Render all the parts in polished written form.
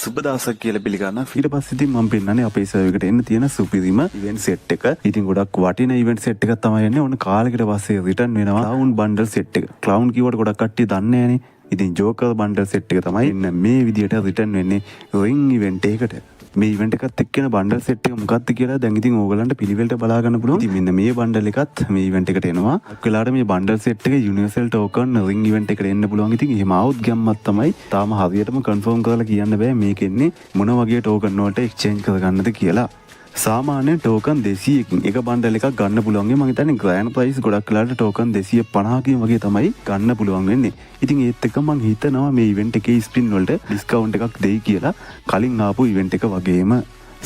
සුබ දවසක් කියලා පිළිගන්නවා. ඊට පස්සේ ඉතින් මම පෙන්නන්නේ අපේ සර්වර් එකට එන්න තියෙන සුපිරිම ඉවෙන්ට් සෙට් එක. ඉතින් ගොඩක් වටින ඉවෙන්ට් සෙට් එකක් තමයි එන්නේ. ඕන කාලෙකට පස්සේ රිටර්න් වෙනවා. ක්ලවුන් බන්ඩල් සෙට් එක. ක්ලවුන් කීවට ගොඩක් කට්ටිය දන්නේ නැහනේ. ඉතින් ජෝකර් බන්ඩල් සෙට් එක තමයි එන්න මේ විදියට රිටර්න් වෙන්නේ රින් ඉවෙන්ට් එකකට. මේ ඉවෙන්ට් එකත් එක්කන බන්ඩල් සෙට් එක මොකක්ද කියලා දැන් ඉතින් ඕගලන්ට පිළිවෙලට බලා ගන්න පුළුවන්. ඉතින් මෙන්න මේ බන්ඩල් එකත් මේ ඉවෙන්ට් එකට එනවා. ඔක්කොලාට මේ බන්ඩල් සෙට් එක යුනිවර්සල් ටෝකන් රින් ඉවෙන්ට් එකට එන්න පුළුවන්. ඉතින් එහෙම આવුත් ගැම්මක් තමයි. තාම හරියටම කන්ෆර්ම් කරලා කියන්න බෑ මේක එන්නේ මොන වගේ ටෝකන් වලට එක්ස්චේන්ජ් කරගන්නද කියලා. සාමාන්‍ය ටෝකන් 200කින් එක බන්ඩල් එකක් ගන්න පුළුවන්. මම හිතන්නේ ග්‍රෑන්ඩ් ප්‍රයිස් ගොඩක් වෙලාට ටෝකන් 250කින් වගේ තමයි ගන්න පුළුවන් වෙන්නේ. ඉතින් ඒත් එක්ක මම හිතනවා මේ ඉවෙන්ට් එකේ ස්පින් වලට ඩිස්කවුන්ට් එකක් දෙයි කියලා කලින් ආපු ඉවෙන්ට් එක වගේම.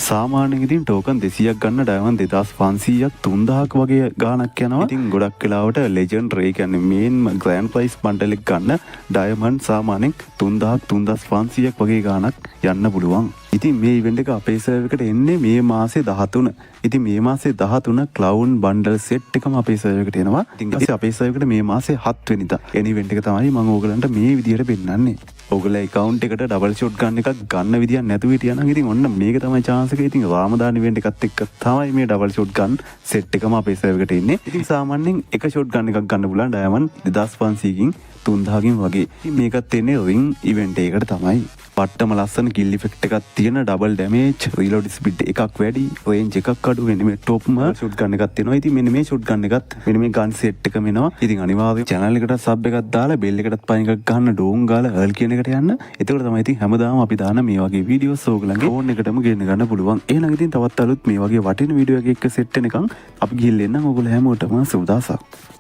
සාමාන්‍යයෙන් ඉතින් ටෝකන් 200ක් ගන්න ඩයමන්ඩ් 2500ක් 3000ක් වගේ ගාණක් යනවා. ඉතින් ගොඩක් වෙලාවට ලෙජන්ඩ් ඒ කියන්නේ මේන් ග්‍රෑන්ඩ් ප්‍රයිස් බන්ඩල් එක ගන්න ඩයමන්ඩ් සාමාන්‍යයෙන් 3000ක් 3500ක් වගේ ගාණක් යන්න පුළුවන්. ඉතින් මේ ඉවෙන්ට් එක අපේ සර්වර් එකට එන්නේ මේ මාසේ 13. ඉතින් මේ මාසේ 13 ක්ලවුන් බන්ඩල් සෙට් එකම අපේ සර්වර් එකට එනවා. ඉතින් අපේ සර්වර් එකට මේ මාසේ 7 වෙනිදා එන ඉවෙන්ට් එක තමයි මම ඕගලන්ට මේ විදියට පෙන්නන්නේ. ඔයගොල්ලෝ account එකට ඩබල් ෂොට් ගන්න එකක් ගන්න විදියක් නැතුව හිටියා නම් ඉතින් ඔන්න මේක තමයි chance එක. ඉතින් රාමදාන ඉවෙන්ට් එකත් එක්ක තමයි මේ ඩබල් ෂොට් ගන්න සෙට් එකම අපේ සර්වර් එකට එන්නේ. ඉතින් සාමාන්‍යයෙන් එක ෂොට් ගන්න එකක් ගන්න පුළුවන් ඩයමන්ඩ් 2500කින් 3000කින් වගේ. ඉතින් මේකත් එන්නේ රින් ඉවෙන්ට් එකකට තමයි. පට්ටම ලස්සන කිල් ඉෆෙක්ට් එකක් තියෙන ඩබල් ඩැමේජ් රීලෝඩ් ස්පීඩ් එකක් වැඩි රේන්ජ් එකක් අඩු වෙන මේ টොප්ම ෂොට් ගන්න එකක් තියෙනවා. ඉතින් මෙන්න මේ ෂොට් ගන්න එකත් මෙන්න මේ ගන් සෙට් එකම එනවා. ඉතින් අනිවාර්යයෙන් channel එකට sub එකක් දාලා bell එකටත් පයින් එකක් ගන්න ඩෝන් ගාලා earl කියන එකට යන්න. එතකොට තමයි ඉතින් හැමදාම අපි දාන මේ වගේ වීඩියෝස් ඕගලන්ගේ ෆෝන් එකටම ගෙන්න ගන්න පුළුවන්. එහෙනම් ඉතින් තවත් අලුත් මේ වගේ වටින වීඩියෝ එකක් එක්ක සෙට් වෙනකන් අපි ගිහින් එන්නම්. ඕගොල්ලෝ හැමෝටම සුබ දවසක්.